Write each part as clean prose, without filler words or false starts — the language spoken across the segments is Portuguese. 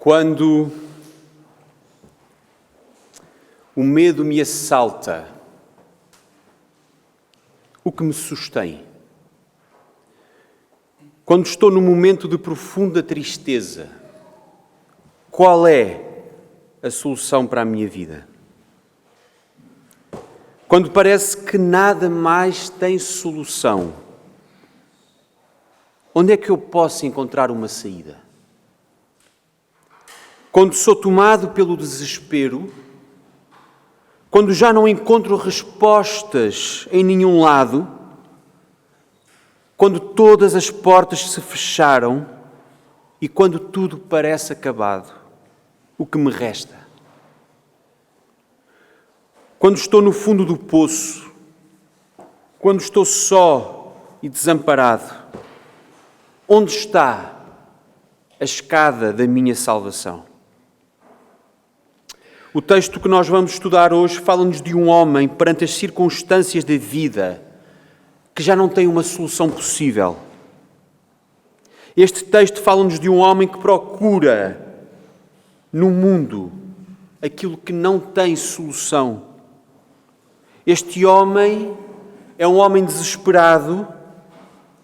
Quando o medo me assalta, o que me sustém? Quando estou num momento de profunda tristeza, qual é a solução para a minha vida? Quando parece que nada mais tem solução, onde é que eu posso encontrar uma saída? Quando sou tomado pelo desespero, quando já não encontro respostas em nenhum lado, quando todas as portas se fecharam e quando tudo parece acabado, o que me resta? Quando estou no fundo do poço, quando estou só e desamparado, onde está a escada da minha salvação? O texto que nós vamos estudar hoje fala-nos de um homem perante as circunstâncias da vida que já não tem uma solução possível. Este texto fala-nos de um homem que procura no mundo aquilo que não tem solução. Este homem é um homem desesperado,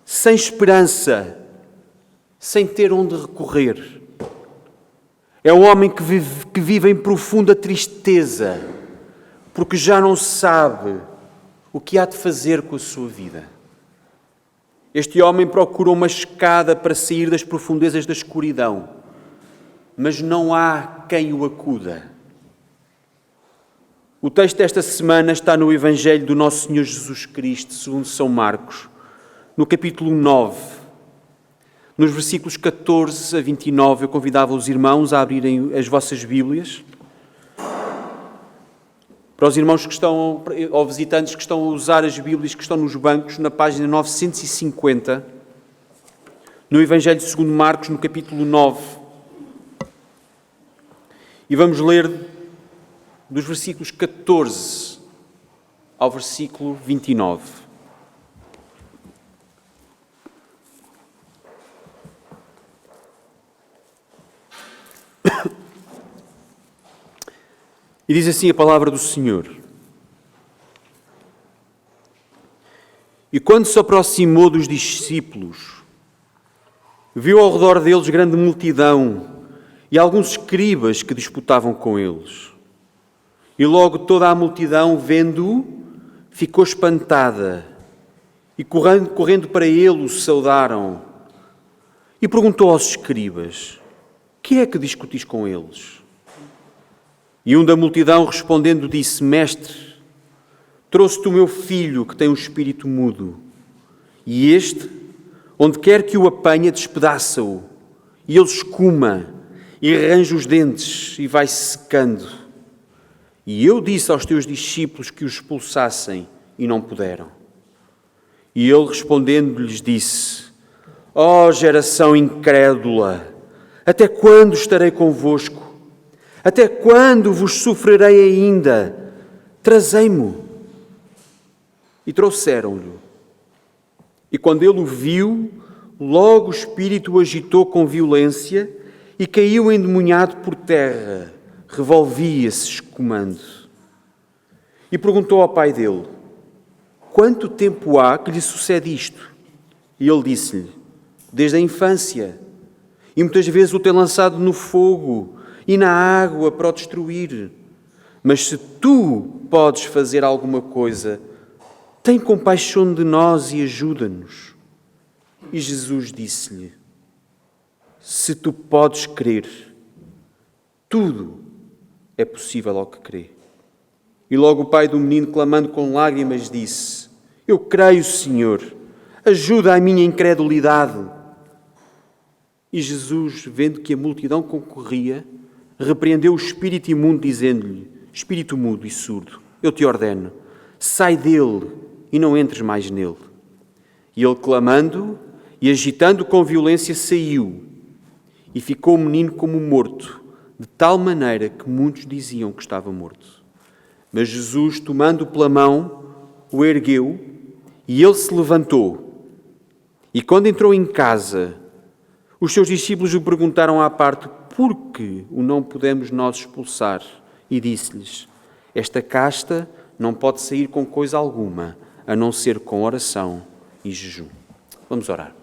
sem esperança, sem ter onde recorrer. É um homem que vive em profunda tristeza, porque já não sabe o que há de fazer com a sua vida. Este homem procura uma escada para sair das profundezas da escuridão, mas não há quem o acuda. O texto desta semana está no Evangelho do Nosso Senhor Jesus Cristo, segundo São Marcos, no capítulo 9. Nos versículos 14 a 29, eu convidava os irmãos a abrirem as vossas Bíblias. Para os irmãos que estão, ou visitantes que estão a usar as Bíblias que estão nos bancos, na página 950, no Evangelho segundo Marcos, no capítulo 9. E vamos ler dos versículos 14 ao versículo 29. E diz assim a palavra do Senhor. E quando se aproximou dos discípulos, viu ao redor deles grande multidão e alguns escribas que disputavam com eles. E logo toda a multidão, vendo-o, ficou espantada e correndo para ele o saudaram. E perguntou aos escribas: que é que discutis com eles? E um da multidão respondendo disse: Mestre, trouxe-te o meu filho que tem um espírito mudo. E este, onde quer que o apanha, despedaça-o. E ele escuma e arranja os dentes e vai-se secando. E eu disse aos teus discípulos que o expulsassem e não puderam. E ele respondendo lhes disse: Ó geração incrédula, até quando estarei convosco? Até quando vos sofrerei ainda? Trazei-mo. E trouxeram-lhe. E quando ele o viu, logo o espírito o agitou com violência e caiu endemoniado por terra, revolvia-se escumando. E perguntou ao pai dele: quanto tempo há que lhe sucede isto? E ele disse-lhe: desde a infância. E muitas vezes o tem lançado no fogo e na água para o destruir. Mas se tu podes fazer alguma coisa, tem compaixão de nós e ajuda-nos. E Jesus disse-lhe: se tu podes crer, tudo é possível ao que crê. E logo o pai do menino, clamando com lágrimas, disse: eu creio, Senhor, ajuda a minha incredulidade. E Jesus, vendo que a multidão concorria, repreendeu o espírito imundo, dizendo-lhe: espírito mudo e surdo, eu te ordeno, sai dele e não entres mais nele. E ele, clamando e agitando com violência, saiu. E ficou o menino como morto, de tal maneira que muitos diziam que estava morto. Mas Jesus, tomando-o pela mão, o ergueu, e ele se levantou. E quando entrou em casa, os seus discípulos lhe perguntaram à parte: por que o não podemos nós expulsar? E disse-lhes: esta casta não pode sair com coisa alguma, a não ser com oração e jejum. Vamos orar.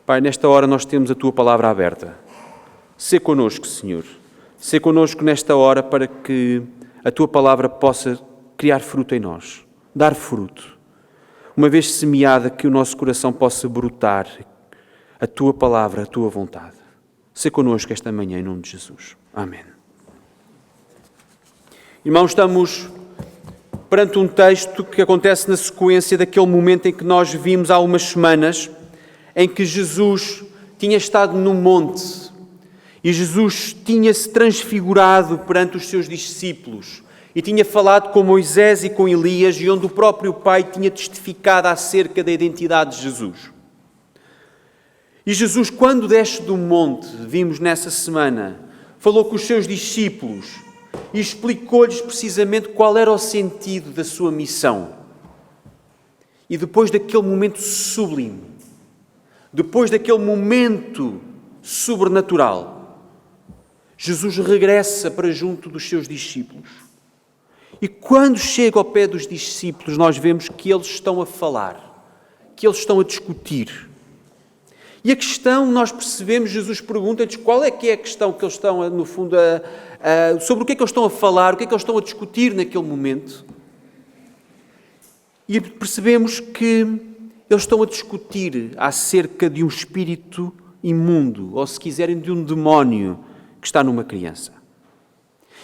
Pai, nesta hora nós temos a Tua palavra aberta. Sê connosco, Senhor. Sê connosco nesta hora para que a Tua palavra possa criar fruto em nós, dar fruto. Uma vez semeada, que o nosso coração possa brotar a Tua palavra, a Tua vontade. Sê connosco esta manhã, em nome de Jesus. Amém. Irmãos, estamos perante um texto que acontece na sequência daquele momento em que nós vimos há umas semanas, em que Jesus tinha estado no monte e Jesus tinha-se transfigurado perante os seus discípulos e tinha falado com Moisés e com Elias, e onde o próprio Pai tinha testificado acerca da identidade de Jesus. E Jesus, quando desce do monte, vimos nessa semana, falou com os seus discípulos e explicou-lhes precisamente qual era o sentido da sua missão. E depois daquele momento sublime, depois daquele momento sobrenatural, Jesus regressa para junto dos seus discípulos. E quando chega ao pé dos discípulos, nós vemos que eles estão a falar, que eles estão a discutir. E a questão, nós percebemos, Jesus pergunta-lhes qual é que é a questão que eles estão, no fundo, sobre o que é que eles estão a falar, o que é que eles estão a discutir naquele momento. E percebemos que eles estão a discutir acerca de um espírito imundo, ou se quiserem, de um demónio que está numa criança.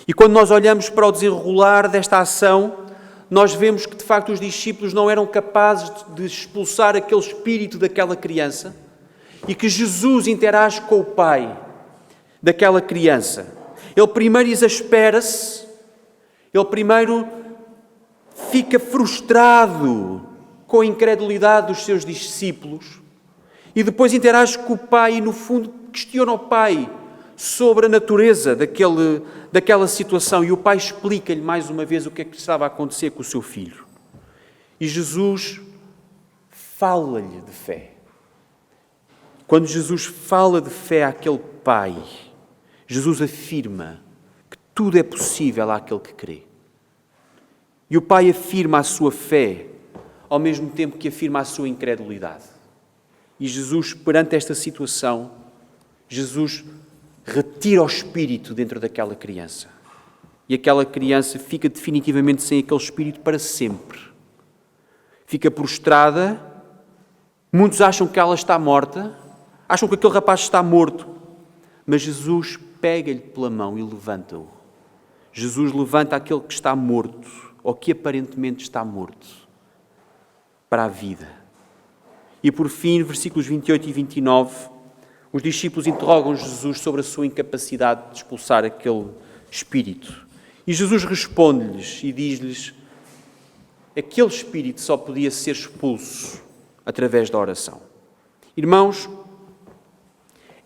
E quando nós olhamos para o desenrolar desta ação, nós vemos que, de facto, os discípulos não eram capazes de expulsar aquele espírito daquela criança e que Jesus interage com o pai daquela criança. Ele primeiro exaspera-se, ele primeiro fica frustrado com a incredulidade dos seus discípulos e depois interage com o pai e, no fundo, questiona o pai sobre a natureza daquela situação, e o pai explica-lhe mais uma vez o que é que estava a acontecer com o seu filho. E Jesus fala-lhe de fé. Quando Jesus fala de fé àquele pai, Jesus afirma que tudo é possível àquele que crê. E o pai afirma a sua fé, ao mesmo tempo que afirma a sua incredulidade. E Jesus, perante esta situação, Jesus retira o espírito dentro daquela criança. E aquela criança fica definitivamente sem aquele espírito para sempre. Fica prostrada. Muitos acham que ela está morta, acham que aquele rapaz está morto. Mas Jesus pega-lhe pela mão e levanta-o. Jesus levanta aquele que está morto, ou que aparentemente está morto, para a vida. E por fim, versículos 28 e 29, os discípulos interrogam Jesus sobre a sua incapacidade de expulsar aquele espírito. E Jesus responde-lhes e diz-lhes: aquele espírito só podia ser expulso através da oração. Irmãos,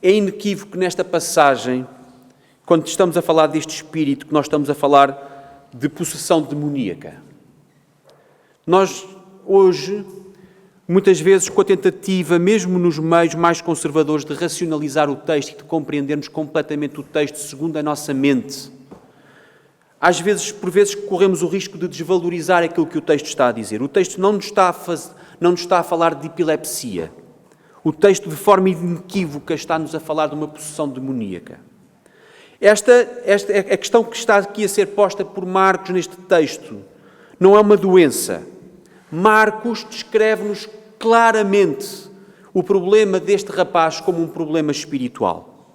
é inequívoco nesta passagem, quando estamos a falar deste espírito, que nós estamos a falar de possessão demoníaca. Nós, hoje, muitas vezes com a tentativa, mesmo nos meios mais conservadores, de racionalizar o texto e de compreendermos completamente o texto segundo a nossa mente, às vezes, por vezes, corremos o risco de desvalorizar aquilo que o texto está a dizer. O texto não nos está a falar de epilepsia. O texto, de forma inequívoca, está-nos a falar de uma possessão demoníaca. Esta a questão que está aqui a ser posta por Marcos neste texto não é uma doença. Marcos descreve-nos claramente o problema deste rapaz como um problema espiritual.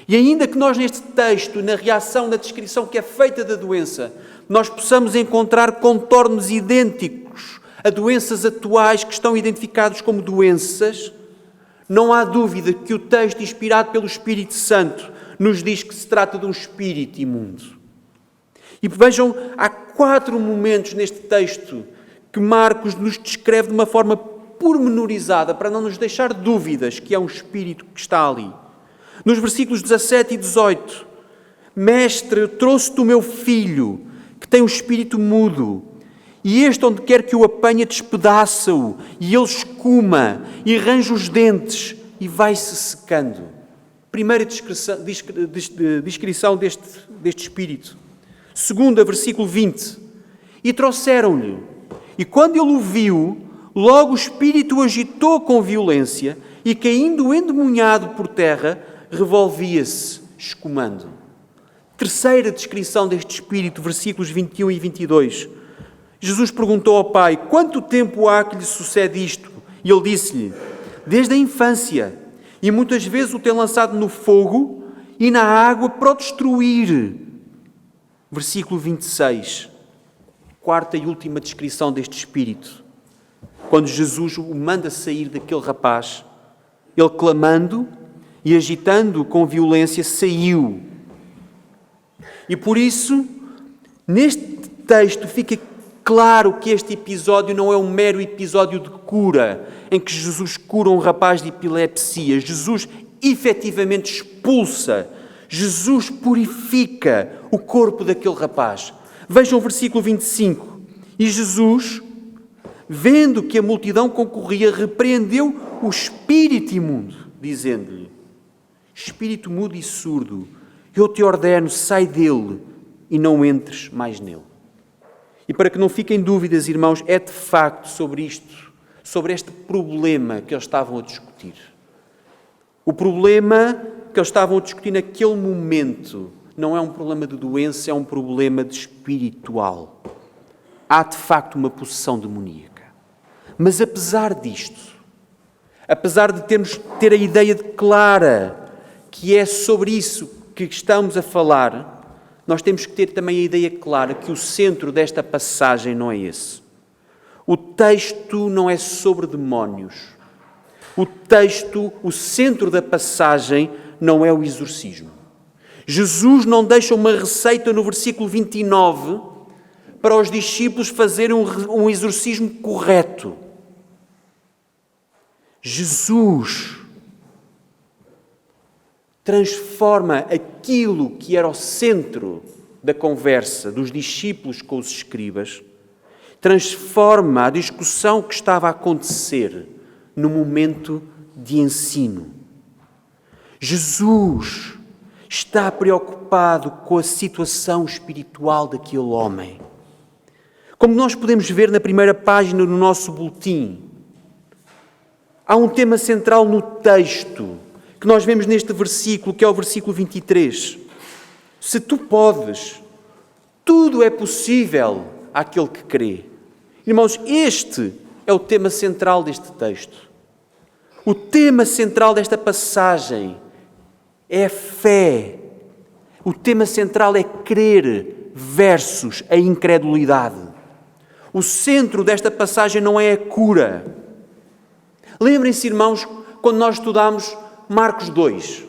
E ainda que nós neste texto, na reação, na descrição que é feita da doença, nós possamos encontrar contornos idênticos a doenças atuais que estão identificados como doenças, não há dúvida que o texto, inspirado pelo Espírito Santo, nos diz que se trata de um espírito imundo. E vejam, há 4 momentos neste texto que Marcos nos descreve de uma forma pormenorizada, para não nos deixar dúvidas que é um espírito que está ali. Nos versículos 17 e 18, Mestre, eu trouxe-te o meu filho, que tem um espírito mudo, e este, onde quer que o apanha, despedaça-o, e ele escuma, e arranja os dentes, e vai-se secando. Primeira descrição deste espírito. Segunda, versículo 20. E trouxeram-lhe. E quando ele o viu, logo o espírito o agitou com violência e, caindo endemoniado por terra, revolvia-se, escumando. Terceira descrição deste espírito, versículos 21 e 22. Jesus perguntou ao pai: quanto tempo há que lhe sucede isto? E ele disse-lhe: desde a infância, e muitas vezes o tem lançado no fogo e na água para o destruir. Versículo 26. Quarta e última descrição deste espírito. Quando Jesus o manda sair daquele rapaz, ele, clamando e agitando com violência, saiu. E por isso, neste texto fica claro que este episódio não é um mero episódio de cura, em que Jesus cura um rapaz de epilepsia. Jesus efetivamente expulsa, Jesus purifica o corpo daquele rapaz. Vejam o versículo 25. E Jesus, vendo que a multidão concorria, repreendeu o espírito imundo, dizendo-lhe: espírito mudo e surdo, eu te ordeno, sai dele e não entres mais nele. E para que não fiquem dúvidas, irmãos, é de facto sobre isto, sobre este problema que eles estavam a discutir. O problema que eles estavam a discutir naquele momento não é um problema de doença, é um problema de espiritual. Há de facto uma possessão demoníaca. Mas apesar disto, apesar de ter a ideia clara que é sobre isso que estamos a falar, nós temos que ter também a ideia clara que o centro desta passagem não é esse. O texto não é sobre demónios. O centro da passagem não é o exorcismo. Jesus não deixa uma receita no versículo 29 para os discípulos fazerem um exorcismo correto. Jesus transforma aquilo que era o centro da conversa dos discípulos com os escribas, transforma a discussão que estava a acontecer no momento de ensino. Jesus está preocupado com a situação espiritual daquele homem. Como nós podemos ver na primeira página do nosso boletim, há um tema central no texto que nós vemos neste versículo, que é o versículo 23. Se tu podes, tudo é possível àquele que crê. Irmãos, este é o tema central deste texto. O tema central desta passagem é a fé. O tema central é crer versus a incredulidade. O centro desta passagem não é a cura. Lembrem-se, irmãos, quando nós estudamos Marcos 2.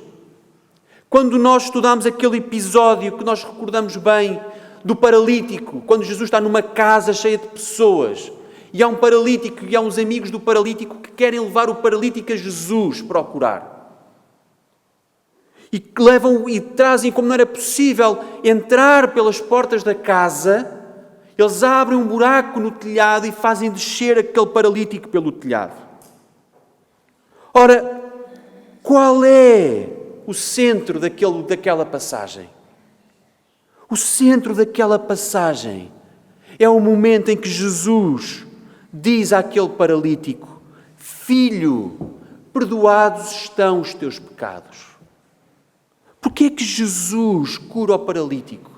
Quando nós estudamos aquele episódio que nós recordamos bem do paralítico, quando Jesus está numa casa cheia de pessoas e há um paralítico e há uns amigos do paralítico que querem levar o paralítico a Jesus para o curar. E que levam e trazem, como não era possível entrar pelas portas da casa, eles abrem um buraco no telhado e fazem descer aquele paralítico pelo telhado. Ora, qual é o centro daquela passagem? O centro daquela passagem é o momento em que Jesus diz àquele paralítico: filho, perdoados estão os teus pecados. Porquê é que Jesus cura o paralítico?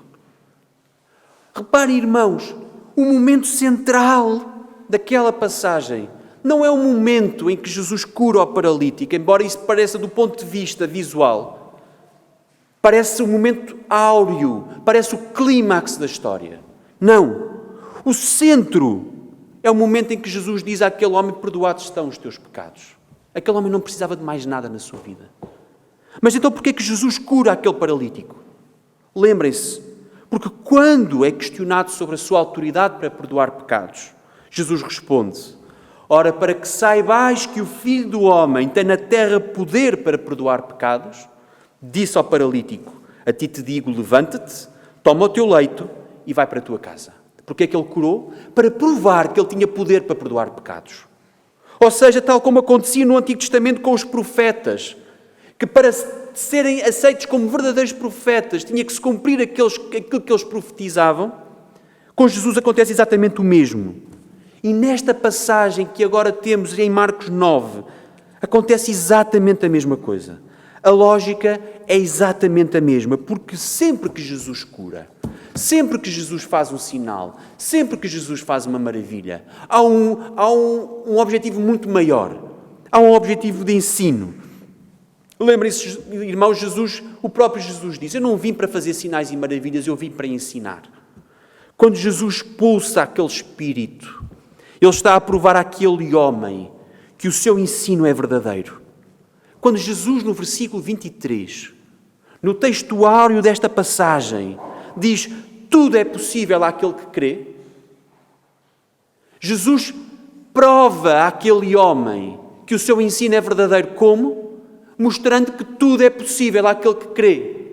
Reparem, irmãos, o momento central daquela passagem não é o momento em que Jesus cura o paralítico, embora isso pareça do ponto de vista visual. Parece um momento áureo, parece o clímax da história. Não. O centro é o momento em que Jesus diz àquele homem: perdoados estão os teus pecados. Aquele homem não precisava de mais nada na sua vida. Mas então porquê é que Jesus cura aquele paralítico? Lembrem-se, porque quando é questionado sobre a sua autoridade para perdoar pecados, Jesus responde: ora, para que saibais que o Filho do Homem tem na terra poder para perdoar pecados, disse ao paralítico: a ti te digo, levanta-te, toma o teu leito e vai para a tua casa. Porquê é que ele curou? Para provar que ele tinha poder para perdoar pecados. Ou seja, tal como acontecia no Antigo Testamento com os profetas, que para serem aceitos como verdadeiros profetas tinha que se cumprir aquilo que eles profetizavam, com Jesus acontece exatamente o mesmo. E nesta passagem que agora temos em Marcos 9, acontece exatamente a mesma coisa. A lógica é exatamente a mesma, porque sempre que Jesus cura, sempre que Jesus faz um sinal, sempre que Jesus faz uma maravilha, há um objetivo muito maior. Há um objetivo de ensino. Lembrem-se, irmãos, o próprio Jesus disse: eu não vim para fazer sinais e maravilhas, eu vim para ensinar. Quando Jesus expulsa aquele espírito, ele está a provar àquele homem que o seu ensino é verdadeiro. Quando Jesus, no versículo 23, no textuário desta passagem, diz: tudo é possível àquele que crê, Jesus prova àquele homem que o seu ensino é verdadeiro. Como? Mostrando que tudo é possível àquele que crê.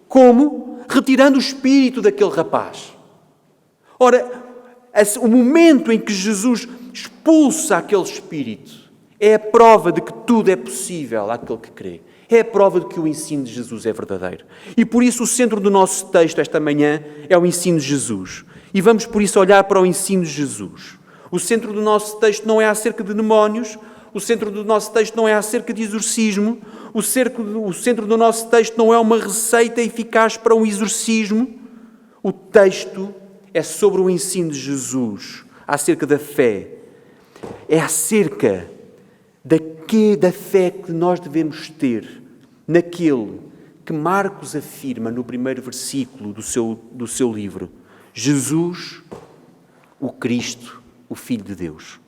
Como? Retirando o espírito daquele rapaz. Ora, o momento em que Jesus expulsa aquele espírito é a prova de que tudo é possível àquele que crê. É a prova de que o ensino de Jesus é verdadeiro. E por isso o centro do nosso texto esta manhã é o ensino de Jesus. E vamos por isso olhar para o ensino de Jesus. O centro do nosso texto não é acerca de demónios, o centro do nosso texto não é acerca de exorcismo, o centro do nosso texto não é uma receita eficaz para um exorcismo. O texto é sobre o ensino de Jesus, acerca da fé. É acerca da fé que nós devemos ter naquele que Marcos afirma no primeiro versículo do seu livro: Jesus, o Cristo, o Filho de Deus.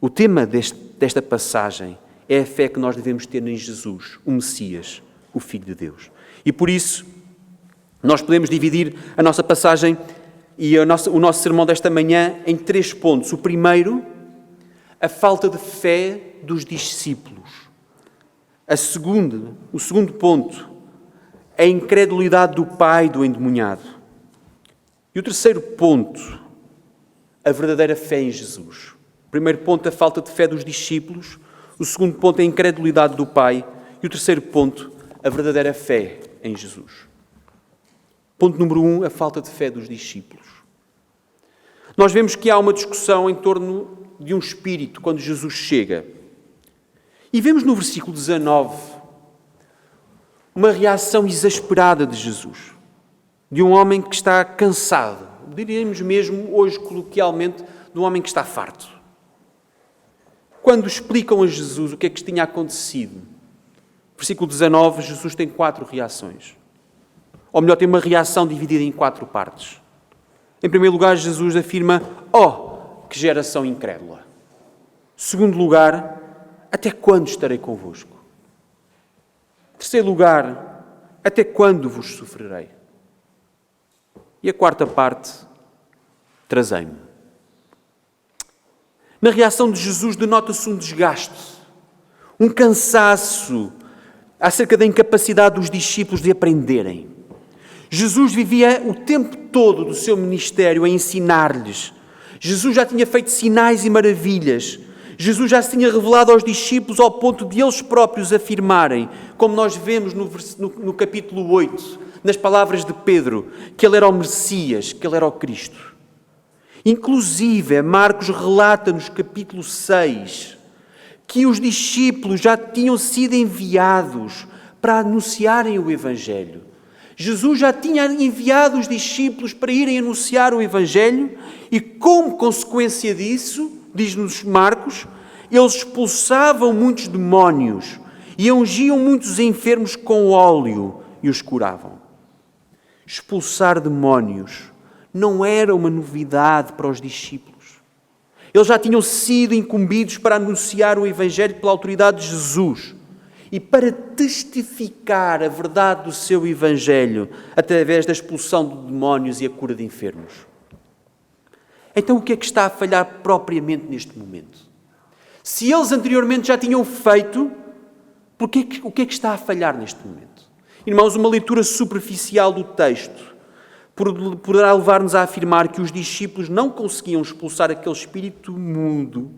O tema desta passagem é a fé que nós devemos ter em Jesus, o Messias, o Filho de Deus. E por isso, nós podemos dividir a nossa passagem e o nosso sermão desta manhã em 3 pontos. O primeiro, a falta de fé dos discípulos. O segundo ponto, a incredulidade do pai do endemoniado. E o terceiro ponto, a verdadeira fé em Jesus. O primeiro ponto, a falta de fé dos discípulos. O segundo ponto, a incredulidade do pai. E o terceiro ponto, a verdadeira fé em Jesus. Ponto número 1, a falta de fé dos discípulos. Nós vemos que há uma discussão em torno de um espírito quando Jesus chega. E vemos no versículo 19 uma reação exasperada de Jesus, de um homem que está cansado, diríamos mesmo hoje coloquialmente, de um homem que está farto. Quando explicam a Jesus o que é que tinha acontecido, versículo 19, Jesus tem 4 reações. Ou melhor, tem uma reação dividida em 4 partes. Em primeiro lugar, Jesus afirma: oh, que geração incrédula. Segundo lugar, até quando estarei convosco? Terceiro lugar, até quando vos sofrerei? E a quarta parte, trazei-me. Na reação de Jesus denota-se um desgaste, um cansaço acerca da incapacidade dos discípulos de aprenderem. Jesus vivia o tempo todo do seu ministério a ensinar-lhes. Jesus já tinha feito sinais e maravilhas. Jesus já se tinha revelado aos discípulos ao ponto de eles próprios afirmarem, como nós vemos no capítulo 8, nas palavras de Pedro, que ele era o Messias, que ele era o Cristo. Inclusive, Marcos relata nos capítulo 6 que os discípulos já tinham sido enviados para anunciarem o Evangelho. Jesus já tinha enviado os discípulos para irem anunciar o Evangelho e, como consequência disso, diz-nos Marcos, eles expulsavam muitos demónios e ungiam muitos enfermos com óleo e os curavam. Expulsar demónios não era uma novidade para os discípulos. Eles já tinham sido incumbidos para anunciar o Evangelho pela autoridade de Jesus e para testificar a verdade do seu Evangelho através da expulsão de demónios e a cura de enfermos. Então o que é que está a falhar propriamente neste momento? Se eles anteriormente já tinham feito, o que é que está a falhar neste momento? Irmãos, uma leitura superficial do texto poderá levar-nos a afirmar que os discípulos não conseguiam expulsar aquele espírito mudo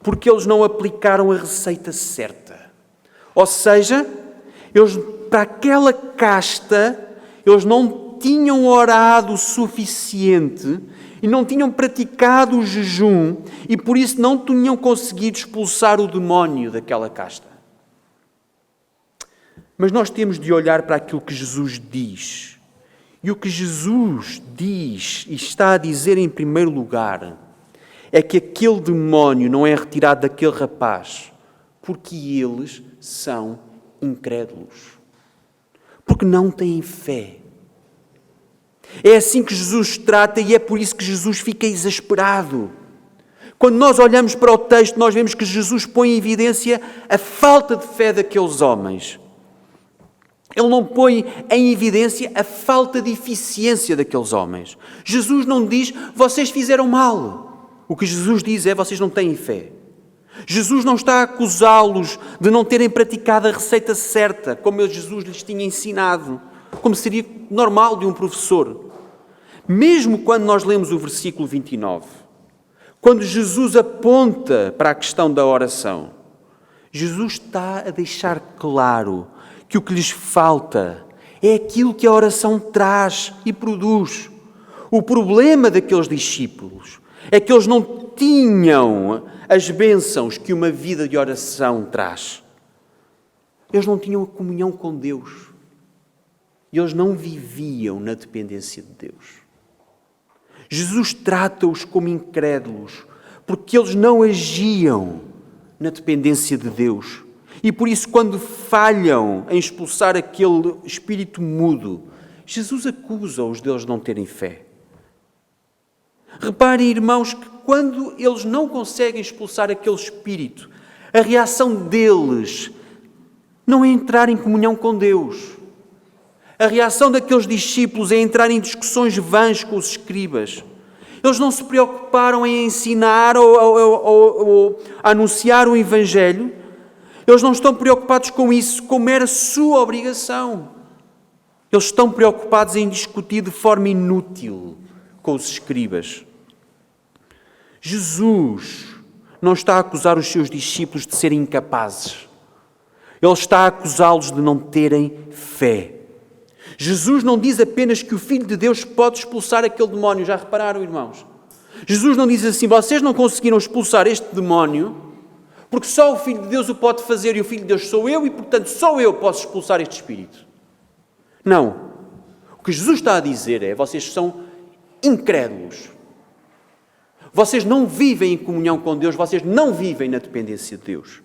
porque eles não aplicaram a receita certa. Ou seja, Para aquela casta, eles não tinham orado o suficiente e não tinham praticado o jejum e por isso não tinham conseguido expulsar o demónio daquela casta. Mas nós temos de olhar para aquilo que Jesus diz. E o que Jesus diz e está a dizer em primeiro lugar é que aquele demónio não é retirado daquele rapaz porque eles são incrédulos. Porque não têm fé. É assim que Jesus trata e é por isso que Jesus fica exasperado. Quando nós olhamos para o texto, nós vemos que Jesus põe em evidência a falta de fé daqueles homens. Ele não põe em evidência a falta de eficiência daqueles homens. Jesus não diz, vocês fizeram mal. O que Jesus diz é, vocês não têm fé. Jesus não está a acusá-los de não terem praticado a receita certa, como Jesus lhes tinha ensinado, como seria normal de um professor. Mesmo quando nós lemos o versículo 29, quando Jesus aponta para a questão da oração, Jesus está a deixar claro que o que lhes falta é aquilo que a oração traz e produz. O problema daqueles discípulos é que eles não tinham as bênçãos que uma vida de oração traz. Eles não tinham a comunhão com Deus. E eles não viviam na dependência de Deus. Jesus trata-os como incrédulos, porque eles não agiam na dependência de Deus. E por isso, quando falham em expulsar aquele espírito mudo, Jesus acusa-os deles não terem fé. Reparem, irmãos, que quando eles não conseguem expulsar aquele espírito, a reação deles não é entrar em comunhão com Deus. A reação daqueles discípulos é entrar em discussões vãs com os escribas. Eles não se preocuparam em ensinar ou anunciar o Evangelho. Eles não estão preocupados com isso, como era sua obrigação. Eles estão preocupados em discutir de forma inútil com os escribas. Jesus não está a acusar os seus discípulos de serem incapazes. Ele está a acusá-los de não terem fé. Jesus não diz apenas que o Filho de Deus pode expulsar aquele demónio. Já repararam, irmãos? Jesus não diz assim, vocês não conseguiram expulsar este demónio porque só o Filho de Deus o pode fazer e o Filho de Deus sou eu e, portanto, só eu posso expulsar este espírito. Não. O que Jesus está a dizer é, vocês são incrédulos. Vocês não vivem em comunhão com Deus, vocês não vivem na dependência de Deus.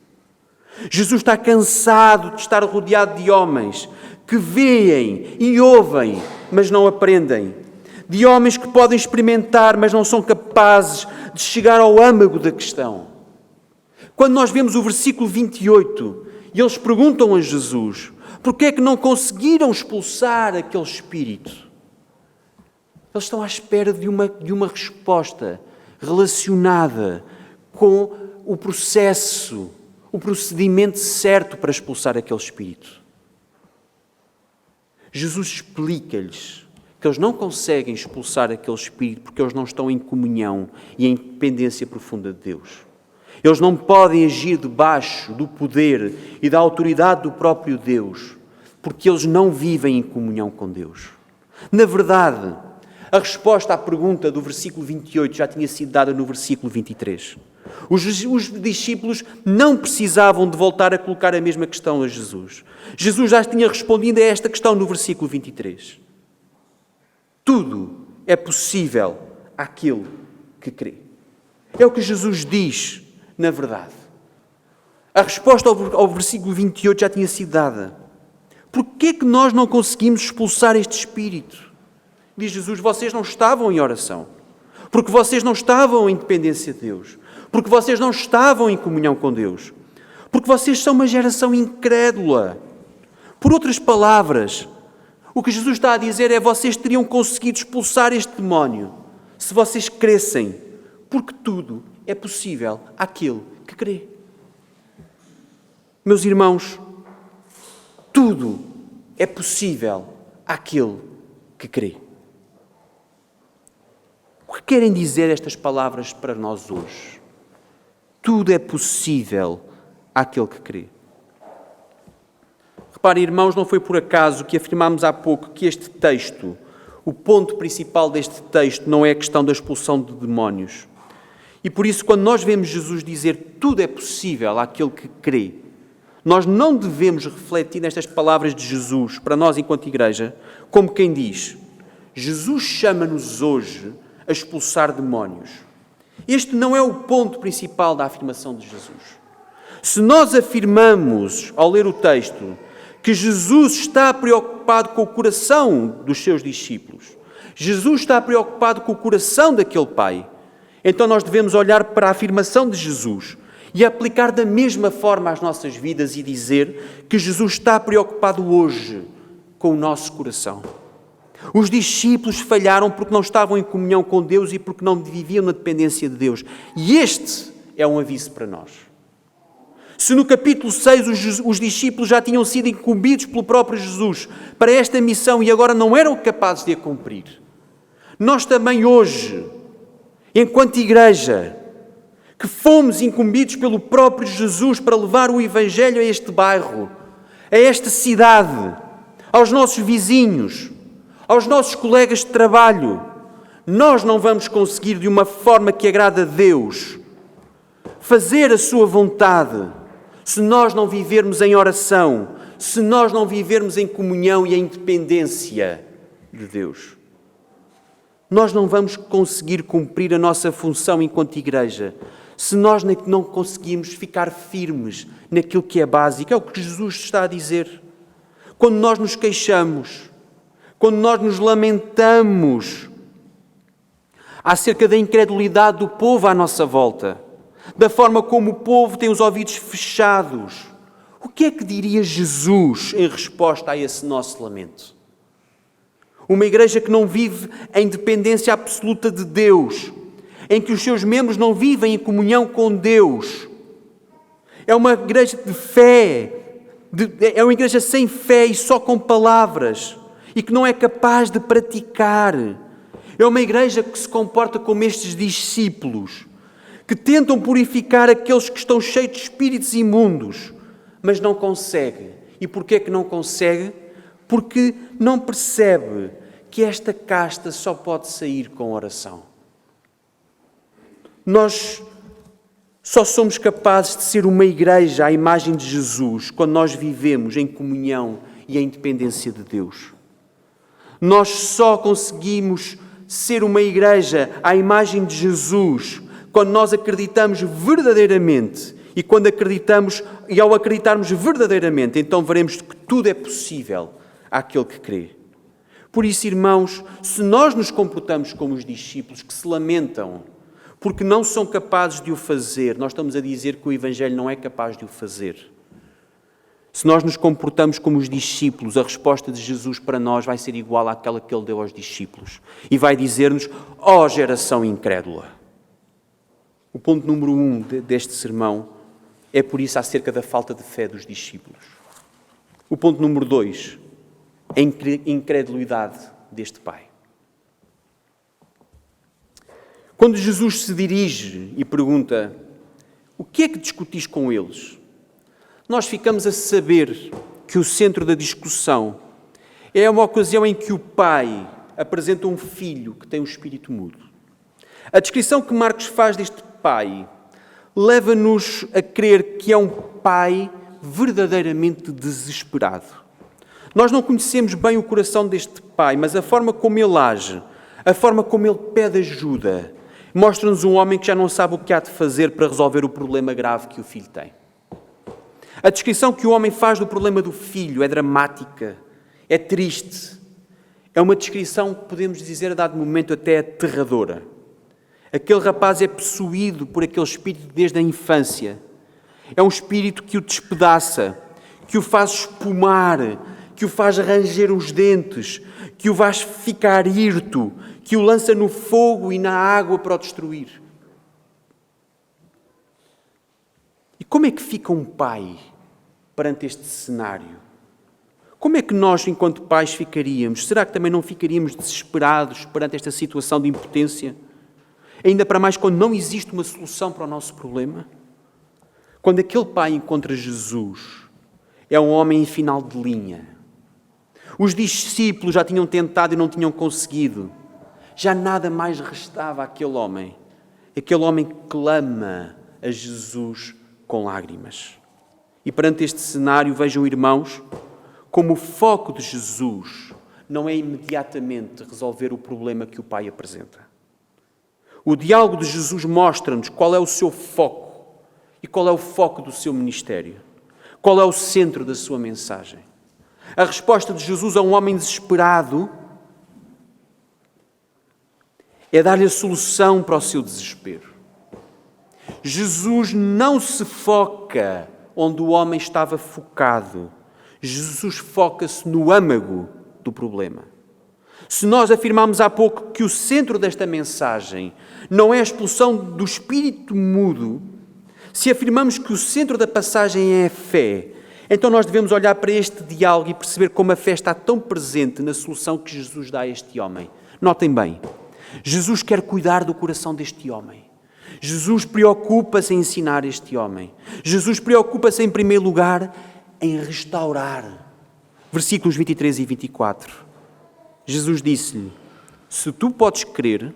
Jesus está cansado de estar rodeado de homens que veem e ouvem, mas não aprendem. De homens que podem experimentar, mas não são capazes de chegar ao âmago da questão. Quando nós vemos o versículo 28, e eles perguntam a Jesus, porquê é que não conseguiram expulsar aquele espírito? Eles estão à espera de uma resposta relacionada com o processo, o procedimento certo para expulsar aquele espírito. Jesus explica-lhes que eles não conseguem expulsar aquele espírito porque eles não estão em comunhão e em dependência profunda de Deus. Eles não podem agir debaixo do poder e da autoridade do próprio Deus porque eles não vivem em comunhão com Deus. Na verdade, a resposta à pergunta do versículo 28 já tinha sido dada no versículo 23. Os discípulos não precisavam de voltar a colocar a mesma questão a Jesus. Jesus já tinha respondido a esta questão no versículo 23. Tudo é possível àquele que crê. É o que Jesus diz, na verdade. A resposta ao versículo 28 já tinha sido dada. Porquê é que nós não conseguimos expulsar este espírito? Diz Jesus, vocês não estavam em oração. Porque vocês não estavam em dependência de Deus. Porque vocês não estavam em comunhão com Deus. Porque vocês são uma geração incrédula. Por outras palavras, o que Jesus está a dizer é vocês teriam conseguido expulsar este demónio se vocês crescem. Porque tudo é possível àquele que crê. Meus irmãos, tudo é possível àquele que crê. O que querem dizer estas palavras para nós hoje? Tudo é possível àquele que crê. Reparem, irmãos, não foi por acaso que afirmámos há pouco que este texto, o ponto principal deste texto, não é a questão da expulsão de demónios. E por isso, quando nós vemos Jesus dizer tudo é possível àquele que crê, nós não devemos refletir nestas palavras de Jesus, para nós enquanto igreja, como quem diz: Jesus chama-nos hoje a expulsar demónios. Este não é o ponto principal da afirmação de Jesus. Se nós afirmamos, ao ler o texto, que Jesus está preocupado com o coração dos seus discípulos, Jesus está preocupado com o coração daquele pai, então nós devemos olhar para a afirmação de Jesus e aplicar da mesma forma às nossas vidas e dizer que Jesus está preocupado hoje com o nosso coração. Os discípulos falharam porque não estavam em comunhão com Deus e porque não viviam na dependência de Deus. E este é um aviso para nós. Se no capítulo 6 os discípulos já tinham sido incumbidos pelo próprio Jesus para esta missão e agora não eram capazes de a cumprir, nós também hoje, enquanto igreja, que fomos incumbidos pelo próprio Jesus para levar o Evangelho a este bairro, a esta cidade, aos nossos vizinhos, aos nossos colegas de trabalho, nós não vamos conseguir, de uma forma que agrada a Deus, fazer a sua vontade, se nós não vivermos em oração, se nós não vivermos em comunhão e em dependência de Deus. Nós não vamos conseguir cumprir a nossa função enquanto igreja, se nós não conseguimos ficar firmes naquilo que é básico. É o que Jesus está a dizer. Quando nós nos queixamos, quando nós nos lamentamos acerca da incredulidade do povo à nossa volta, da forma como o povo tem os ouvidos fechados, o que é que diria Jesus em resposta a esse nosso lamento? Uma igreja que não vive em dependência absoluta de Deus, em que os seus membros não vivem em comunhão com Deus, é uma igreja de fé, é uma igreja sem fé e só com palavras, e que não é capaz de praticar. É uma igreja que se comporta como estes discípulos, que tentam purificar aqueles que estão cheios de espíritos imundos, mas não consegue. E porquê que não consegue? Porque não percebe que esta casta só pode sair com oração. Nós só somos capazes de ser uma igreja à imagem de Jesus quando nós vivemos em comunhão e em dependência de Deus. Nós só conseguimos ser uma igreja à imagem de Jesus quando nós acreditamos verdadeiramente e quando acreditamos, e ao acreditarmos verdadeiramente, então veremos que tudo é possível àquele que crê. Por isso, irmãos, se nós nos comportamos como os discípulos que se lamentam porque não são capazes de o fazer, nós estamos a dizer que o Evangelho não é capaz de o fazer. Se nós nos comportamos como os discípulos, a resposta de Jesus para nós vai ser igual àquela que Ele deu aos discípulos. E vai dizer-nos: ó geração incrédula. O ponto número 1 deste sermão é, por isso, acerca da falta de fé dos discípulos. O ponto número 2, a incredulidade deste pai. Quando Jesus se dirige e pergunta: o que é que discutis com eles? Nós ficamos a saber que o centro da discussão é uma ocasião em que o pai apresenta um filho que tem um espírito mudo. A descrição que Marcos faz deste pai leva-nos a crer que é um pai verdadeiramente desesperado. Nós não conhecemos bem o coração deste pai, mas a forma como ele age, a forma como ele pede ajuda, mostra-nos um homem que já não sabe o que há de fazer para resolver o problema grave que o filho tem. A descrição que o homem faz do problema do filho é dramática, é triste. É uma descrição que podemos dizer a dado momento até aterradora. Aquele rapaz é possuído por aquele espírito desde a infância. É um espírito que o despedaça, que o faz espumar, que o faz ranger os dentes, que o faz ficar hirto, que o lança no fogo e na água para o destruir. E como é que fica um pai perante este cenário? Como é que nós, enquanto pais, ficaríamos? Será que também não ficaríamos desesperados perante esta situação de impotência? Ainda para mais quando não existe uma solução para o nosso problema? Quando aquele pai encontra Jesus, é um homem em final de linha. Os discípulos já tinham tentado e não tinham conseguido. Já nada mais restava àquele homem. Aquele homem clama a Jesus com lágrimas. E perante este cenário, vejam, irmãos, como o foco de Jesus não é imediatamente resolver o problema que o Pai apresenta. O diálogo de Jesus mostra-nos qual é o seu foco e qual é o foco do seu ministério. Qual é o centro da sua mensagem. A resposta de Jesus a um homem desesperado é dar-lhe a solução para o seu desespero. Jesus não se foca onde o homem estava focado. Jesus foca-se no âmago do problema. Se nós afirmarmos há pouco que o centro desta mensagem não é a expulsão do espírito mudo, se afirmamos que o centro da passagem é a fé, então nós devemos olhar para este diálogo e perceber como a fé está tão presente na solução que Jesus dá a este homem. Notem bem, Jesus quer cuidar do coração deste homem. Jesus preocupa-se em ensinar este homem. Jesus preocupa-se, em primeiro lugar, em restaurar. Versículos 23 e 24. Jesus disse-lhe: se tu podes crer,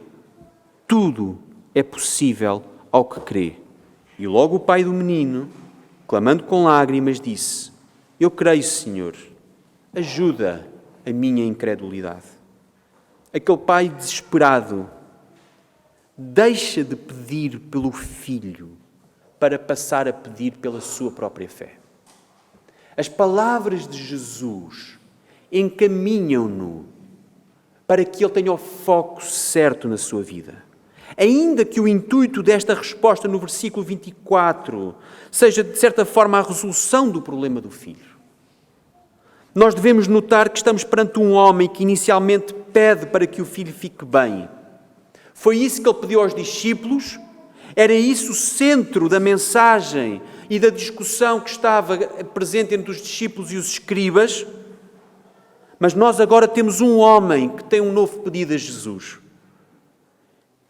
tudo é possível ao que crê. E logo o pai do menino, clamando com lágrimas, disse: eu creio, Senhor, ajuda a minha incredulidade. Aquele pai desesperado deixa de pedir pelo filho para passar a pedir pela sua própria fé. As palavras de Jesus encaminham-no para que ele tenha o foco certo na sua vida. Ainda que o intuito desta resposta no versículo 24 seja, de certa forma, a resolução do problema do filho, nós devemos notar que estamos perante um homem que inicialmente pede para que o filho fique bem. Foi isso que ele pediu aos discípulos, era isso o centro da mensagem e da discussão que estava presente entre os discípulos e os escribas. Mas nós agora temos um homem que tem um novo pedido a Jesus.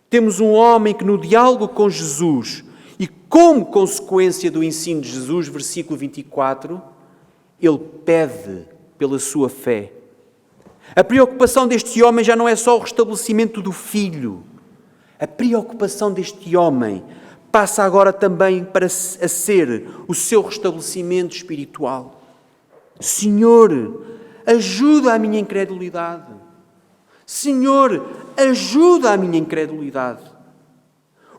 Temos um homem que no diálogo com Jesus e como consequência do ensino de Jesus, versículo 24, ele pede pela sua fé. A preocupação deste homem já não é só o restabelecimento do filho. A preocupação deste homem passa agora também a ser o seu restabelecimento espiritual. Senhor, ajuda a minha incredulidade. Senhor, ajuda a minha incredulidade.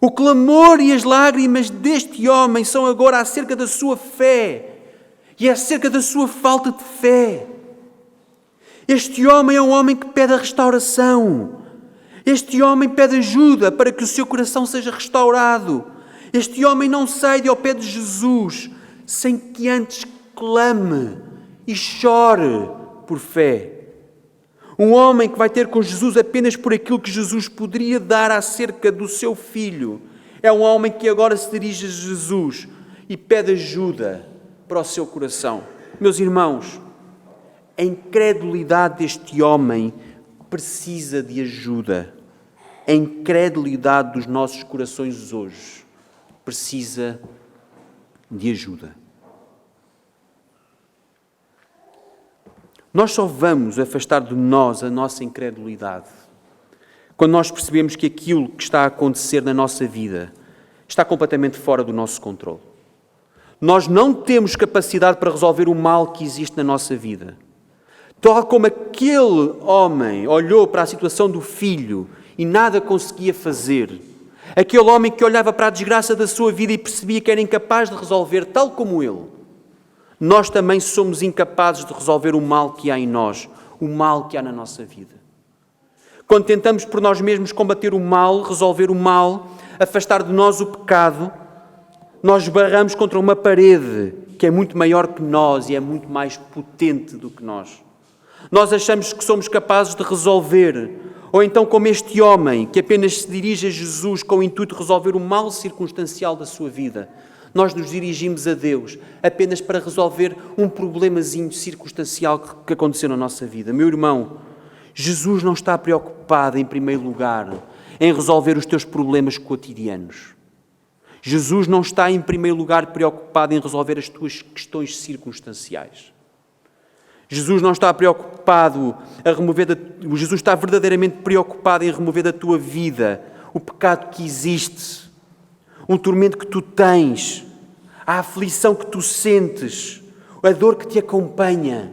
O clamor e as lágrimas deste homem são agora acerca da sua fé e acerca da sua falta de fé. Este homem é um homem que pede a restauração. Este homem pede ajuda para que o seu coração seja restaurado. Este homem não sai ao pé de Jesus sem que antes clame e chore por fé. Um homem que vai ter com Jesus apenas por aquilo que Jesus poderia dar acerca do seu filho. É um homem que agora se dirige a Jesus e pede ajuda para o seu coração. Meus irmãos, a incredulidade deste homem precisa de ajuda. A incredulidade dos nossos corações hoje precisa de ajuda. Nós só vamos afastar de nós a nossa incredulidade quando nós percebemos que aquilo que está a acontecer na nossa vida está completamente fora do nosso controle. Nós não temos capacidade para resolver o mal que existe na nossa vida. Tal como aquele homem olhou para a situação do filho e nada conseguia fazer. Aquele homem que olhava para a desgraça da sua vida e percebia que era incapaz de resolver, tal como ele. Nós também somos incapazes de resolver o mal que há em nós, o mal que há na nossa vida. Quando tentamos por nós mesmos combater o mal, resolver o mal, afastar de nós o pecado, nós esbarramos contra uma parede que é muito maior que nós e é muito mais potente do que nós. Nós achamos que somos capazes de resolver, ou então como este homem que apenas se dirige a Jesus com o intuito de resolver o mal circunstancial da sua vida. Nós nos dirigimos a Deus apenas para resolver um problemazinho circunstancial que aconteceu na nossa vida. Meu irmão, Jesus não está preocupado, em primeiro lugar, em resolver os teus problemas cotidianos. Jesus não está em primeiro lugar preocupado em resolver as tuas questões circunstanciais. Jesus não está preocupado Jesus está verdadeiramente preocupado em remover da tua vida o pecado que existe, o tormento que tu tens, a aflição que tu sentes, a dor que te acompanha.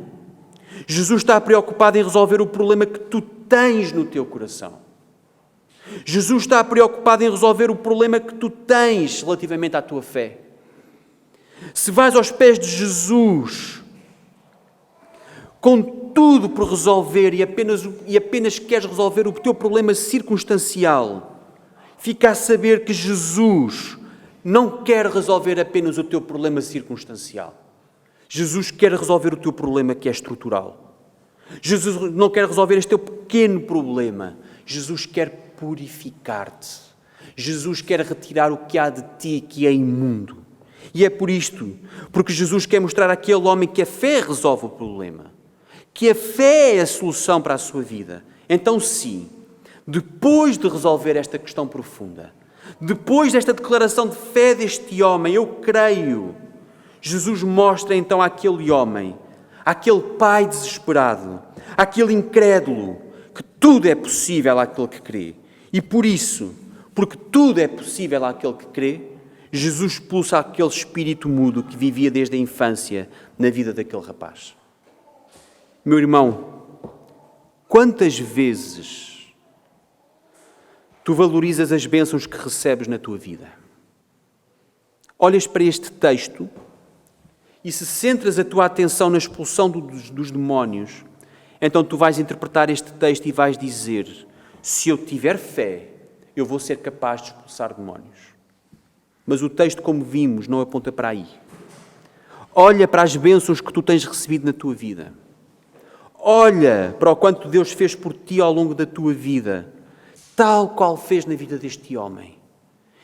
Jesus está preocupado em resolver o problema que tu tens no teu coração. Jesus está preocupado em resolver o problema que tu tens relativamente à tua fé. Se vais aos pés de Jesus com tudo por resolver e apenas queres resolver o teu problema circunstancial, fica a saber que Jesus não quer resolver apenas o teu problema circunstancial. Jesus quer resolver o teu problema que é estrutural. Jesus não quer resolver este teu pequeno problema. Jesus quer purificar-te. Jesus quer retirar o que há de ti que é imundo. E é por isto, porque Jesus quer mostrar àquele homem que a fé resolve o problema, que a fé é a solução para a sua vida. Então sim, depois de resolver esta questão profunda, depois desta declaração de fé deste homem, eu creio, Jesus mostra então àquele homem, àquele pai desesperado, àquele incrédulo, que tudo é possível àquele que crê. E por isso, porque tudo é possível àquele que crê, Jesus expulsa aquele espírito mudo que vivia desde a infância na vida daquele rapaz. Meu irmão, quantas vezes tu valorizas as bênçãos que recebes na tua vida? Olhas para este texto e se centras a tua atenção na expulsão dos demónios, então tu vais interpretar este texto e vais dizer: se eu tiver fé, eu vou ser capaz de expulsar demónios. Mas o texto, como vimos, não aponta para aí. Olha para as bênçãos que tu tens recebido na tua vida. Olha para o quanto Deus fez por ti ao longo da tua vida, tal qual fez na vida deste homem.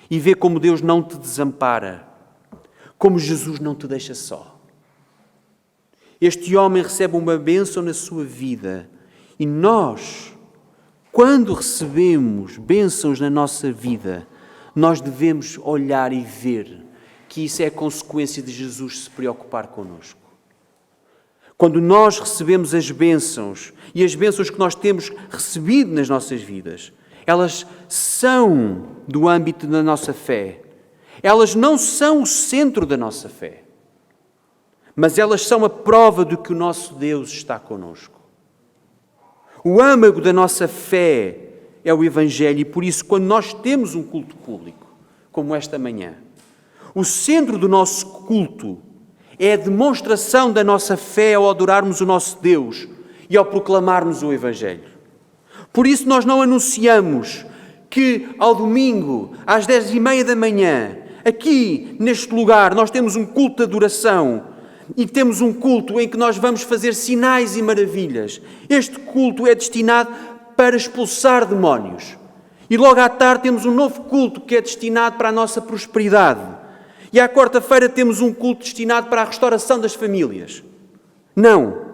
E vê como Deus não te desampara, como Jesus não te deixa só. Este homem recebe uma bênção na sua vida e nós, quando recebemos bênçãos na nossa vida, nós devemos olhar e ver que isso é a consequência de Jesus se preocupar connosco. Quando nós recebemos as bênçãos e as bênçãos que nós temos recebido nas nossas vidas, elas são do âmbito da nossa fé. Elas não são o centro da nossa fé, mas elas são a prova de que o nosso Deus está connosco. O âmago da nossa fé é o Evangelho e por isso, quando nós temos um culto público, como esta manhã, o centro do nosso culto é a demonstração da nossa fé ao adorarmos o nosso Deus e ao proclamarmos o Evangelho. Por isso nós não anunciamos que ao domingo, às 10h30 da manhã, aqui neste lugar, nós temos um culto de adoração e temos um culto em que nós vamos fazer sinais e maravilhas. Este culto é destinado para expulsar demónios. E logo à tarde temos um novo culto que é destinado para a nossa prosperidade. E à quarta-feira temos um culto destinado para a restauração das famílias. Não.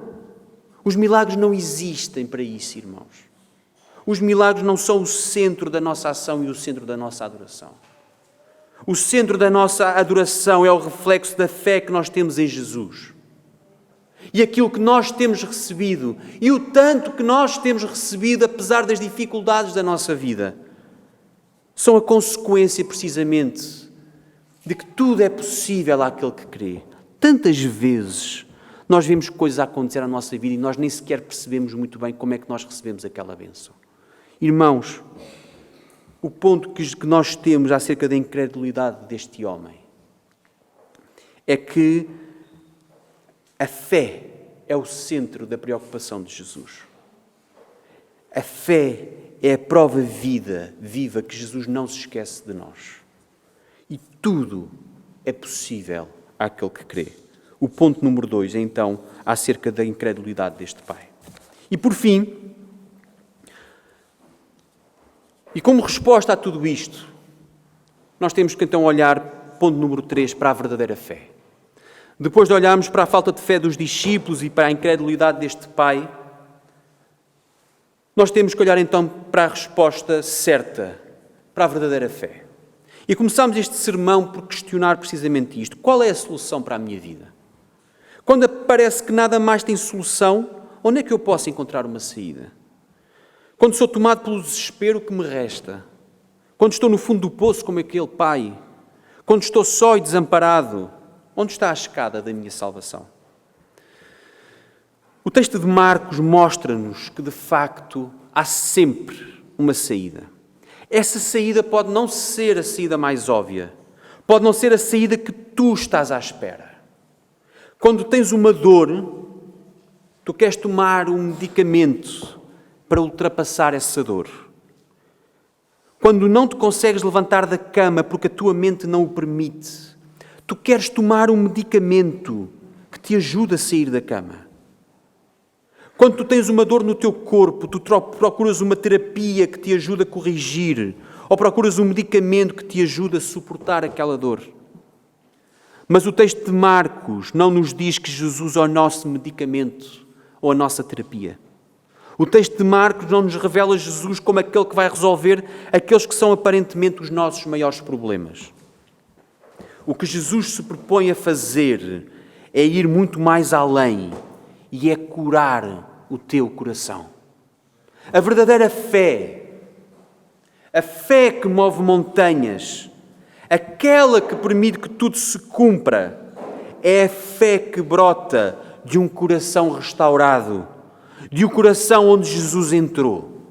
Os milagres não existem para isso, irmãos. Os milagres não são o centro da nossa ação e o centro da nossa adoração. O centro da nossa adoração é o reflexo da fé que nós temos em Jesus. E aquilo que nós temos recebido, e o tanto que nós temos recebido, apesar das dificuldades da nossa vida, são a consequência, precisamente, de que tudo é possível àquele que crê. Tantas vezes nós vemos coisas a acontecer na nossa vida e nós nem sequer percebemos muito bem como é que nós recebemos aquela bênção. Irmãos, o ponto que nós temos acerca da incredulidade deste homem é que a fé é o centro da preocupação de Jesus. A fé é a prova viva que Jesus não se esquece de nós. E tudo é possível àquele que crê. O ponto número 2 é então acerca da incredulidade deste pai. E por fim, e como resposta a tudo isto, nós temos que então olhar, ponto número 3, para a verdadeira fé. Depois de olharmos para a falta de fé dos discípulos e para a incredulidade deste pai, nós temos que olhar então para a resposta certa, para a verdadeira fé. E começámos este sermão por questionar precisamente isto. Qual é a solução para a minha vida? Quando parece que nada mais tem solução, onde é que eu posso encontrar uma saída? Quando sou tomado pelo desespero que me resta? Quando estou no fundo do poço como aquele pai? Quando estou só e desamparado? Onde está a escada da minha salvação? O texto de Marcos mostra-nos que, de facto, há sempre uma saída. Essa saída pode não ser a saída mais óbvia. Pode não ser a saída que tu estás à espera. Quando tens uma dor, tu queres tomar um medicamento para ultrapassar essa dor. Quando não te consegues levantar da cama porque a tua mente não o permite, tu queres tomar um medicamento que te ajude a sair da cama. Quando tu tens uma dor no teu corpo, tu procuras uma terapia que te ajude a corrigir, ou procuras um medicamento que te ajude a suportar aquela dor. Mas o texto de Marcos não nos diz que Jesus é o nosso medicamento ou a nossa terapia. O texto de Marcos não nos revela Jesus como aquele que vai resolver aqueles que são aparentemente os nossos maiores problemas. O que Jesus se propõe a fazer é ir muito mais além e é curar o teu coração. A verdadeira fé, a fé que move montanhas, aquela que permite que tudo se cumpra, é a fé que brota de um coração restaurado, de um coração onde Jesus entrou.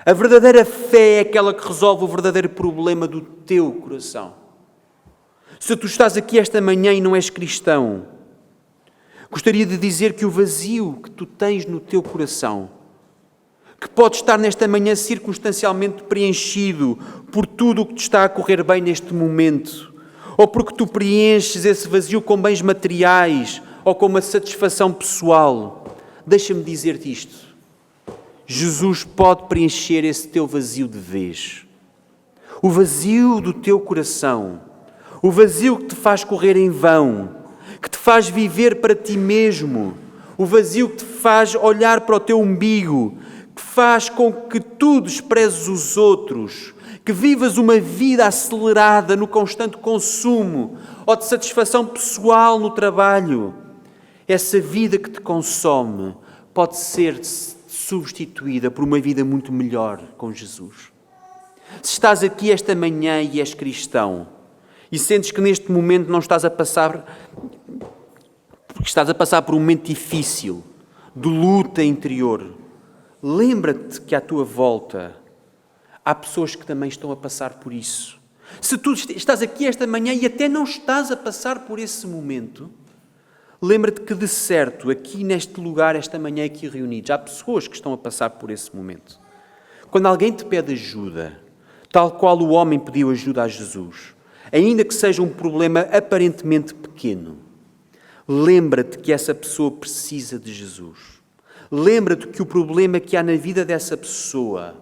A verdadeira fé é aquela que resolve o verdadeiro problema do teu coração. Se tu estás aqui esta manhã e não és cristão, gostaria de dizer que o vazio que tu tens no teu coração, que pode estar nesta manhã circunstancialmente preenchido por tudo o que te está a correr bem neste momento, ou porque tu preenches esse vazio com bens materiais ou com uma satisfação pessoal, deixa-me dizer-te isto. Jesus pode preencher esse teu vazio de vez. O vazio do teu coração, o vazio que te faz correr em vão, que te faz viver para ti mesmo, o vazio que te faz olhar para o teu umbigo, que faz com que tu desprezes os outros, que vivas uma vida acelerada no constante consumo ou de satisfação pessoal no trabalho. Essa vida que te consome pode ser substituída por uma vida muito melhor com Jesus. Se estás aqui esta manhã e és cristão e sentes que neste momento não estás a passar, porque estás a passar por um momento difícil, de luta interior, lembra-te que à tua volta há pessoas que também estão a passar por isso. Se tu estás aqui esta manhã e até não estás a passar por esse momento, lembra-te que de certo, aqui neste lugar, esta manhã aqui reunidos, há pessoas que estão a passar por esse momento. Quando alguém te pede ajuda, tal qual o homem pediu ajuda a Jesus, ainda que seja um problema aparentemente pequeno, lembra-te que essa pessoa precisa de Jesus. Lembra-te que o problema que há na vida dessa pessoa,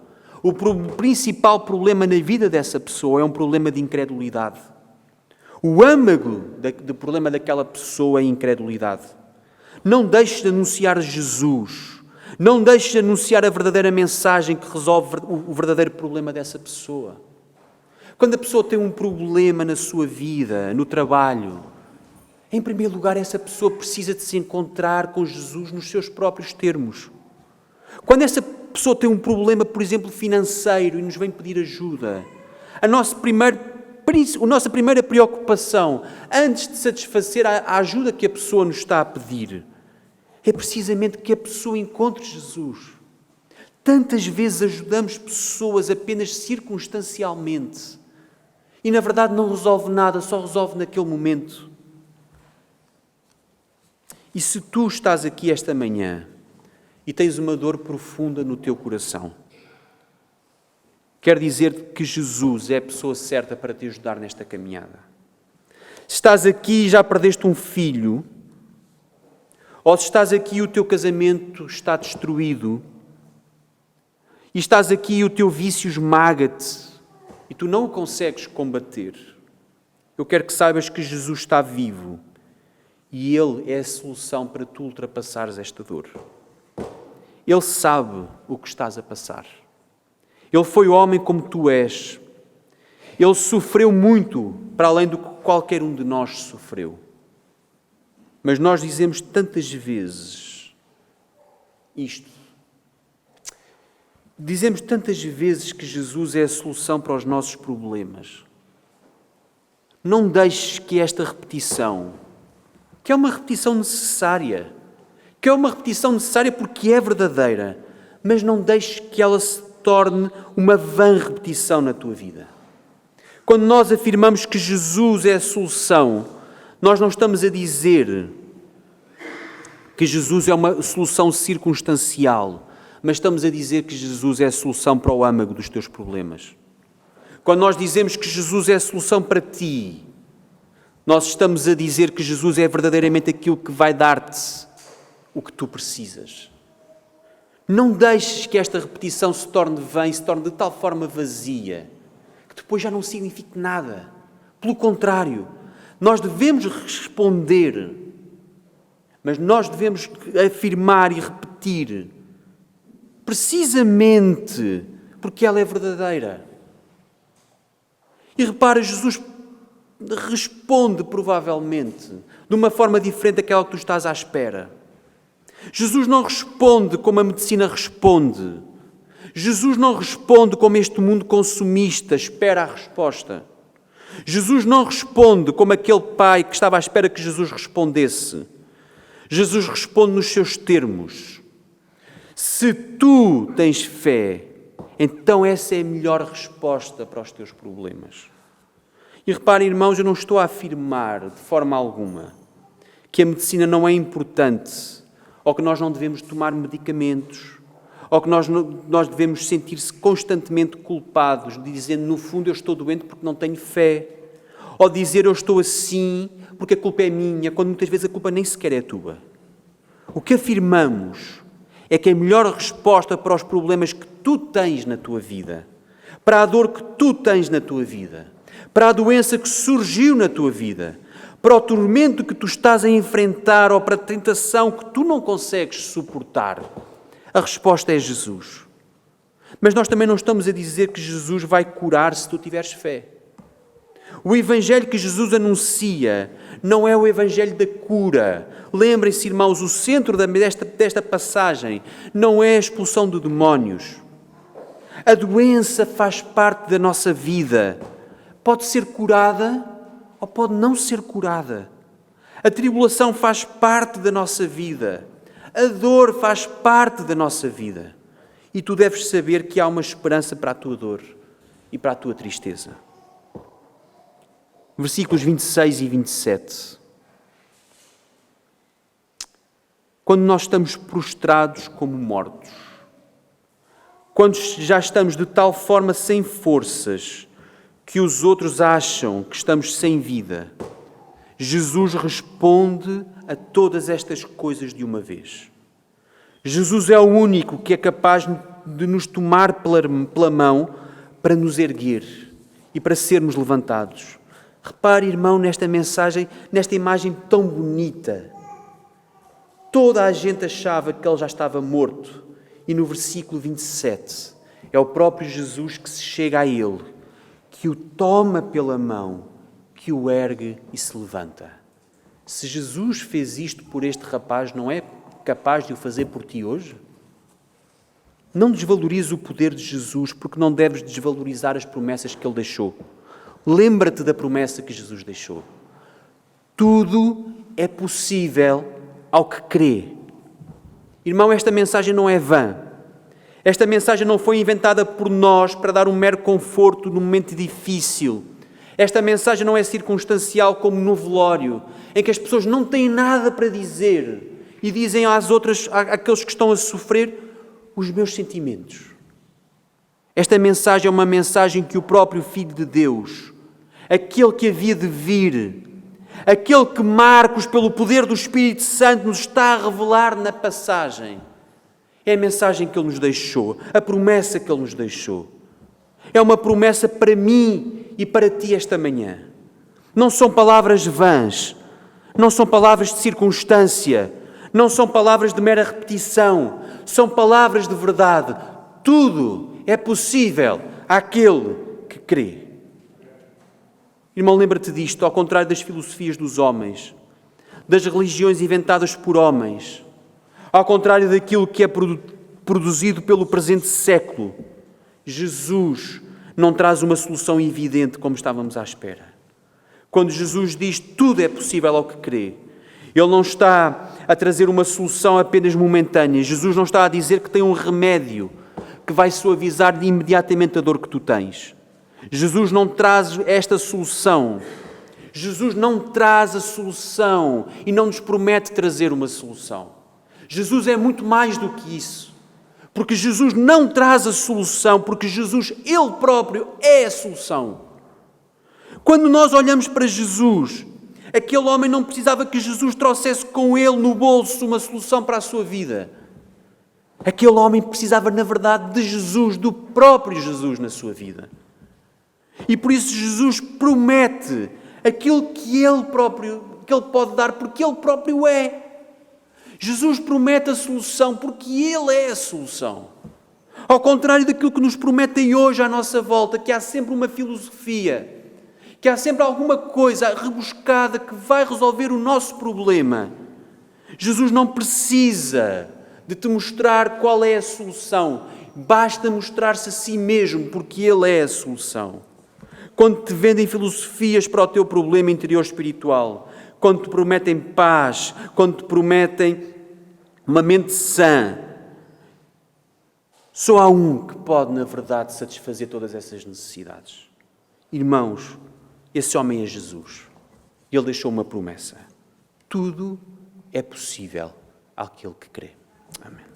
o principal problema na vida dessa pessoa é um problema de incredulidade. O âmago do problema daquela pessoa é a incredulidade. Não deixes de anunciar Jesus. Não deixes de anunciar a verdadeira mensagem que resolve o verdadeiro problema dessa pessoa. Quando a pessoa tem um problema na sua vida, no trabalho, em primeiro lugar, essa pessoa precisa de se encontrar com Jesus nos seus próprios termos. Quando essa pessoa tem um problema, por exemplo, financeiro e nos vem pedir ajuda, a nossa primeira preocupação, antes de satisfazer a ajuda que a pessoa nos está a pedir, é precisamente que a pessoa encontre Jesus. Tantas vezes ajudamos pessoas apenas circunstancialmente e, na verdade, não resolve nada, só resolve naquele momento. E se tu estás aqui esta manhã e tens uma dor profunda no teu coração, quero dizer-te que Jesus é a pessoa certa para te ajudar nesta caminhada. Se estás aqui e já perdeste um filho, ou se estás aqui e o teu casamento está destruído, e estás aqui e o teu vício esmaga-te, e tu não o consegues combater, eu quero que saibas que Jesus está vivo, e Ele é a solução para tu ultrapassares esta dor. Ele sabe o que estás a passar. Ele foi homem como tu és. Ele sofreu muito, para além do que qualquer um de nós sofreu. Mas nós dizemos tantas vezes isto. Dizemos tantas vezes que Jesus é a solução para os nossos problemas. Não deixes que esta repetição, que é uma repetição necessária, porque é verdadeira, mas não deixes que ela se torne uma vã repetição na tua vida. Quando nós afirmamos que Jesus é a solução, nós não estamos a dizer que Jesus é uma solução circunstancial, mas estamos a dizer que Jesus é a solução para o âmago dos teus problemas. Quando nós dizemos que Jesus é a solução para ti, nós estamos a dizer que Jesus é verdadeiramente aquilo que vai dar-te o que tu precisas. Não deixes que esta repetição se torne vã, se torne de tal forma vazia, que depois já não signifique nada. Pelo contrário, nós devemos responder, mas nós devemos afirmar e repetir, precisamente porque ela é verdadeira. E repara, Jesus responde provavelmente de uma forma diferente daquela que tu estás à espera. Jesus não responde como a medicina responde. Jesus não responde como este mundo consumista espera a resposta. Jesus não responde como aquele pai que estava à espera que Jesus respondesse. Jesus responde nos seus termos. Se tu tens fé, então essa é a melhor resposta para os teus problemas. E reparem, irmãos, eu não estou a afirmar de forma alguma que a medicina não é importante, ou que nós não devemos tomar medicamentos, ou que nós devemos sentir-se constantemente culpados, dizendo, no fundo, eu estou doente porque não tenho fé, ou dizer, eu estou assim porque a culpa é minha, quando muitas vezes a culpa nem sequer é tua. O que afirmamos é que a melhor resposta para os problemas que tu tens na tua vida, para a dor que tu tens na tua vida, para a doença que surgiu na tua vida, para o tormento que tu estás a enfrentar ou para a tentação que tu não consegues suportar, a resposta é Jesus. Mas nós também não estamos a dizer que Jesus vai curar se tu tiveres fé. O Evangelho que Jesus anuncia não é o Evangelho da cura. Lembrem-se, irmãos, o centro desta passagem não é a expulsão de demónios. A doença faz parte da nossa vida. Pode ser curada ou pode não ser curada. A tribulação faz parte da nossa vida. A dor faz parte da nossa vida. E tu deves saber que há uma esperança para a tua dor e para a tua tristeza. Versículos 26 e 27. Quando nós estamos prostrados como mortos, quando já estamos de tal forma sem forças que os outros acham que estamos sem vida, Jesus responde a todas estas coisas de uma vez. Jesus é o único que é capaz de nos tomar pela mão para nos erguer e para sermos levantados. Repare, irmão, nesta mensagem, nesta imagem tão bonita. Toda a gente achava que ele já estava morto. E no versículo 27, é o próprio Jesus que se chega a ele, que o toma pela mão, que o ergue e se levanta. Se Jesus fez isto por este rapaz, não é capaz de o fazer por ti hoje? Não desvalorize o poder de Jesus, porque não deves desvalorizar as promessas que ele deixou. Lembra-te da promessa que Jesus deixou. Tudo é possível ao que crê. Irmão, esta mensagem não é vã. Esta mensagem não foi inventada por nós para dar um mero conforto num momento difícil. Esta mensagem não é circunstancial como no velório, em que as pessoas não têm nada para dizer e dizem àqueles que estão a sofrer, os meus sentimentos. Esta mensagem é uma mensagem que o próprio Filho de Deus, aquele que havia de vir, aquele que Marcos, pelo poder do Espírito Santo, nos está a revelar na passagem, é a mensagem que Ele nos deixou, a promessa que Ele nos deixou. É uma promessa para mim e para ti esta manhã. Não são palavras vãs, não são palavras de circunstância, não são palavras de mera repetição, são palavras de verdade. Tudo é possível àquele que crê. Irmão, lembra-te disto, ao contrário das filosofias dos homens, das religiões inventadas por homens, ao contrário daquilo que é produzido pelo presente século, Jesus não traz uma solução evidente como estávamos à espera. Quando Jesus diz tudo é possível ao que crê, Ele não está a trazer uma solução apenas momentânea. Jesus não está a dizer que tem um remédio que vai suavizar imediatamente a dor que tu tens. Jesus não traz esta solução. Jesus não traz a solução e não nos promete trazer uma solução. Jesus é muito mais do que isso. Porque Jesus não traz a solução, porque Jesus, Ele próprio, é a solução. Quando nós olhamos para Jesus, aquele homem não precisava que Jesus trouxesse com ele no bolso uma solução para a sua vida. Aquele homem precisava, na verdade, de Jesus, do próprio Jesus na sua vida. E por isso Jesus promete aquilo que Ele próprio, que Ele pode dar, porque Ele próprio é. Jesus promete a solução porque Ele é a solução. Ao contrário daquilo que nos prometem hoje à nossa volta, que há sempre uma filosofia, que há sempre alguma coisa rebuscada que vai resolver o nosso problema. Jesus não precisa de te mostrar qual é a solução. Basta mostrar-se a si mesmo, porque Ele é a solução. Quando te vendem filosofias para o teu problema interior espiritual, quando te prometem paz, quando te prometem uma mente sã, só há um que pode, na verdade, satisfazer todas essas necessidades. Irmãos, esse homem é Jesus. Ele deixou uma promessa. Tudo é possível àquele que crê. Amém.